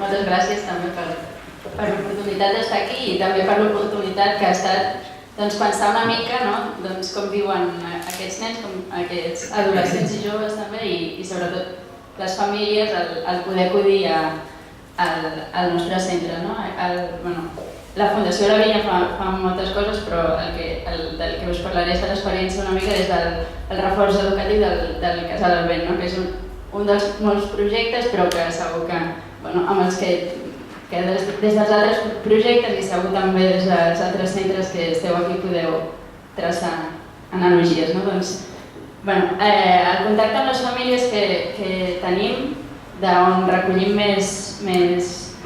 moltes gràcies també per l'oportunitat d'estar aquí i també per l'oportunitat que ha estat pensar una mica com viuen aquests nens, aquests adolescents i joves també i sobretot les famílies al poder acudir al nostre centre. La Fundació La Vinya fa moltes coses, però del que us parlaré és de l'experiència una mica des del reforç educatiu del Casal del Vent, que és un dels molts projectes, però que segur que amb els que des dels altres projectes i segur també des dels altres centres que esteu aquí podeu traçar analogies. El contacte amb les famílies que tenim, d'on recollim més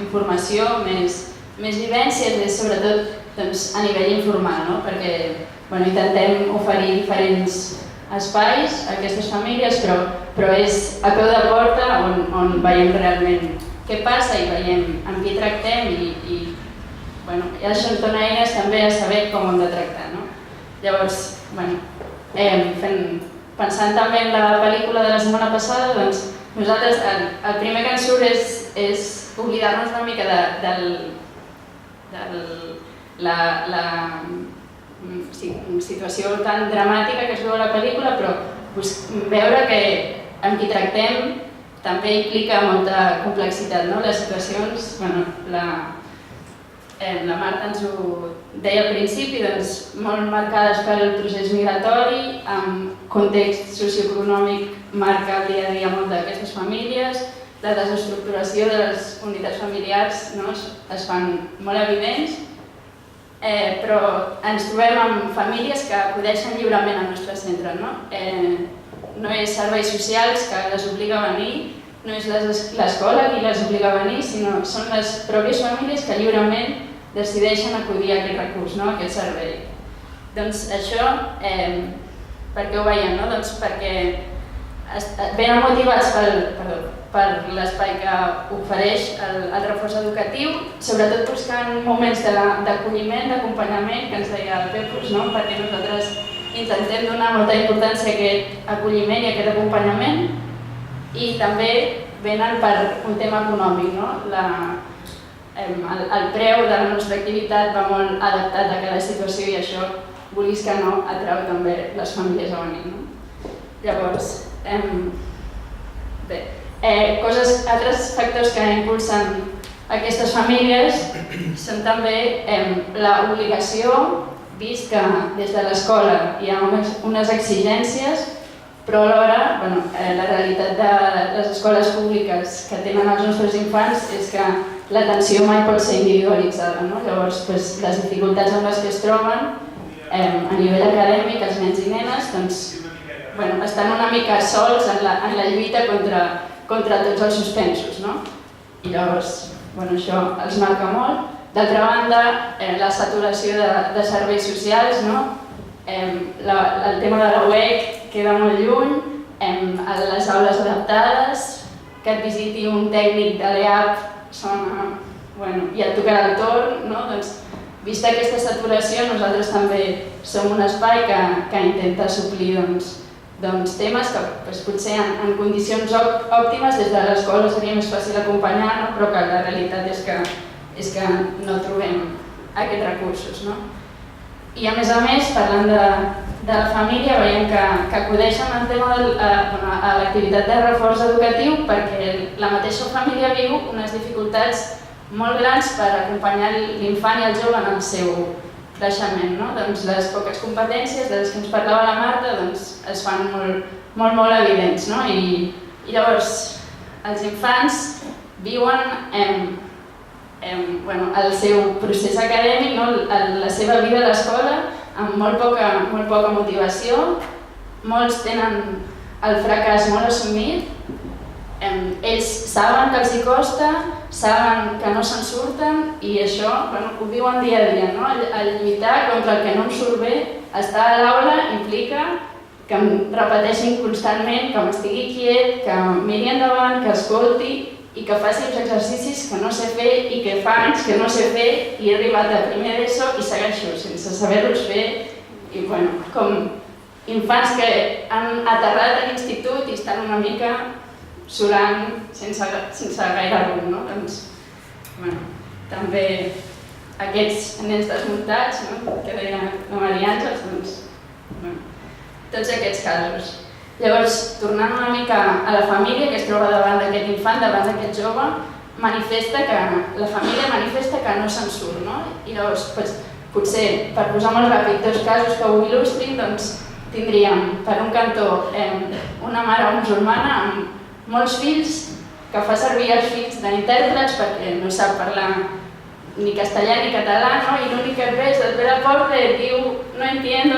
informació, més vivències, és sobretot a nivell informal, perquè intentem oferir diferents espais a aquestes famílies, però és a peu de porta on veiem realment què passa i veiem amb qui tractem i això ens dona eines també a saber com hem de tractar. Llavors, pensant també en la pel·lícula de la setmana passada, nosaltres el primer que ens surt és oblidar-nos una mica de la situació tan dramàtica que es veu a la pel·lícula, però veure que amb qui tractem també implica molta complexitat. Les situacions, la Marta ens ho deia al principi, molt marcades pel procés migratori, amb context socioeconòmic marca el dia a dia molt d'aquestes famílies, la desestructuració de les unitats familiars es fan molt evidents, però ens trobem amb famílies que acudeixen lliurement al nostre centre. No és serveis socials que les obliga a venir, no és l'escola qui les obliga a venir, sinó són les pròpies famílies que lliurement decideixen acudir a aquest recurs, a aquest servei. Doncs això, per què ho veiem? Perquè venen motivats per l'espai que ofereix el reforç educatiu, sobretot buscant moments d'acolliment, d'acompanyament, que ens deia el Pepus, perquè nosaltres intentem donar molta importància a aquest acolliment i a aquest acompanyament, i també venen per un tema econòmic. El preu de la nostra activitat va molt adaptat a cada situació i això, vulguis que no, atrau també les famílies a venir. Llavors, altres factors que impulsen aquestes famílies són també l'obligació, vist que des de l'escola hi ha unes exigències, però alhora la realitat de les escoles públiques que tenen els nostres infants és que l'atenció mai pot ser individualitzada. Llavors, les dificultats amb les que es troben a nivell acadèmic, els nens i nenes, estan una mica sols en la lluita contra tots els suspensos. I llavors, això els marca molt. D'altra banda, la saturació de serveis socials, el tema de la UEC queda molt lluny, les aules adaptades, que et visiti un tècnic de l'EAP i et tocarà el torn. Vista aquesta saturació, nosaltres també som un espai que intenta suplir temes que potser en condicions òptimes des de l'escola seria més fàcil acompanyar, però que la realitat és que no trobem aquests recursos. I a més, parlant de la família, veiem que acudeixen al tema a l'activitat de reforç educatiu perquè la mateixa família viu unes dificultats molt grans per acompanyar l'infant i el jove en el seu creixement. Les poques competències de les que ens parlava la Marta es fan molt evidents. I llavors els infants viuen el seu procés acadèmic, la seva vida a l'escola, amb molt poca motivació. Molts tenen el fracàs molt assumit. Ells saben que els hi costa, saben que no se'n surten i això ho viuen dia a dia. El lluitar contra el que no em surt bé, estar a l'aula implica que em repeteixin constantment, que m'estigui quiet, que miri endavant, que escolti i que faci uns exercicis que no sé fer i que fa anys que no sé fer i he arribat a primer d'ESO i segueixo sense saber-los fer. I com infants que han aterrat a l'institut i estan una mica surant sense gaire rumb. també aquests nens desmuntats, que deia la Maria Àngels, tots aquests casos. Llavors, tornant una mica a la família que es troba davant d'aquest infant, davant d'aquest jove, la família manifesta que no se'n surt, no? I llavors, potser, per posar molt ràpid dos casos que ho il·lustrin, doncs tindríem, per un cantó, una mare musulmana amb molts fills que fa servir els fills d'intèrprets perquè no sap parlar ni castellà ni català, i l'únic que ves et ve a la porta i et diu no entiendo,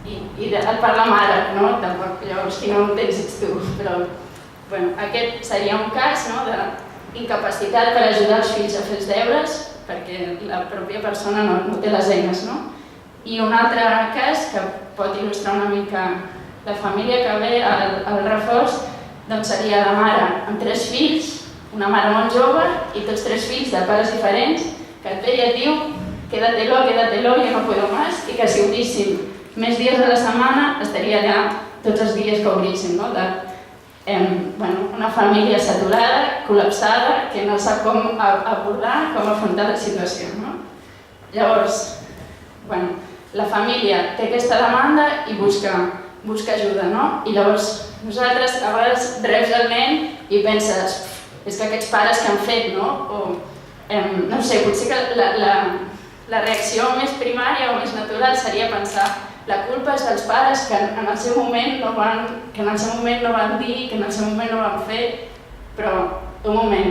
i et parla amb àrab, tampoc llavors si no ho entens ets tu, però aquest seria un cas d'incapacitat per ajudar els fills a fer els deures perquè la pròpia persona no té les eines. I un altre cas que pot il·lustrar una mica la família que ve al reforç seria la mare amb 3 fills, una mare molt jove i tots 3 fills de pares diferents que et ve i et diu quédatelo, yo no puedo más, i que si obríssim més dies a la setmana estaria allà tots els dies que obríssim. Una família saturada, col·lapsada, que no sap com abordar, com afrontar la situació. Llavors, la família té aquesta demanda i busca ajuda. I llavors nosaltres a vegades reps el nen i penses és que aquests pares que han fet, no sé, potser que la reacció més primària o més natural seria pensar la culpa és dels pares que en el seu moment no van dir, que en el seu moment no van fer, però un moment,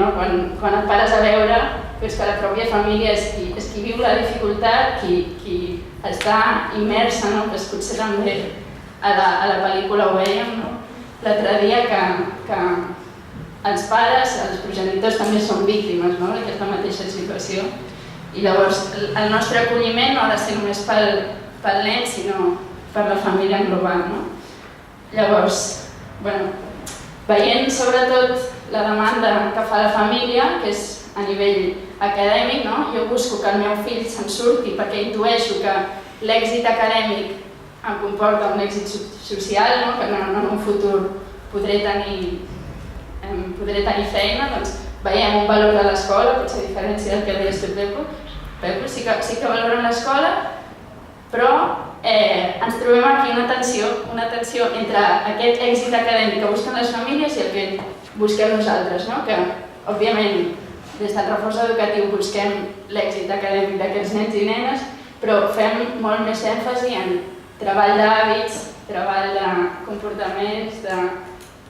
quan et pares a veure que la pròpia família és qui viu la dificultat, qui està immersa, potser també a la pel·lícula ho veiem, l'altre dia que els pares, els progenitors també són víctimes d'aquesta mateixa situació i llavors el nostre acolliment no ha de ser només pel nen, sinó per la família en global. Llavors, veient sobretot la demanda que fa la família, que és a nivell acadèmic, jo busco que el meu fill se'n surti perquè intueixo que l'èxit acadèmic em comporta un èxit social, que en un futur podré tenir feina, doncs veiem un valor de l'escola, potser a diferència del que deies tu, Pepo, sí que valorem l'escola, però ens trobem aquí una tensió entre aquest èxit acadèmic que busquen les famílies i el que busquem nosaltres, que òbviament des del reforç educatiu busquem l'èxit acadèmic d'aquests nens i nenes, però fem molt més èmfasi en treball d'hàbits, treball de comportaments, de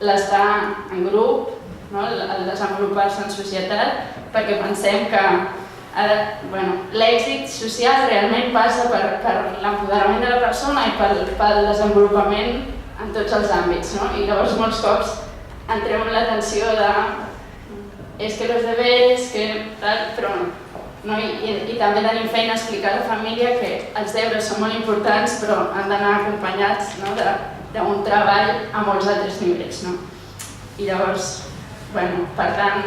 l'estar en grup, el desenvolupar-se en societat, perquè pensem que l'èxit social realment passa per l'empoderament de la persona i pel desenvolupament en tots els àmbits. I llavors molts cops entrem en la tensió de és que los deberes, que tal, però i també tenim feina a explicar a la família que els deures són molt importants però han d'anar acompanyats d'un treball a molts altres nivells. I llavors, per tant,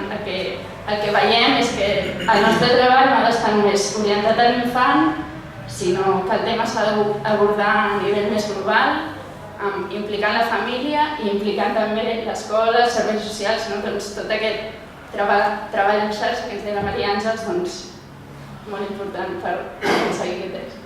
el que veiem és que el nostre treball no ha d'estar només orientat a l'infant, sinó que el tema s'ha d'abordar a nivell més global, implicant la família i implicant també l'escola, els serveis socials, tot aquest treball en xarxa que ens deia la Maria Àngels, molt important per aconseguir aquest èxit.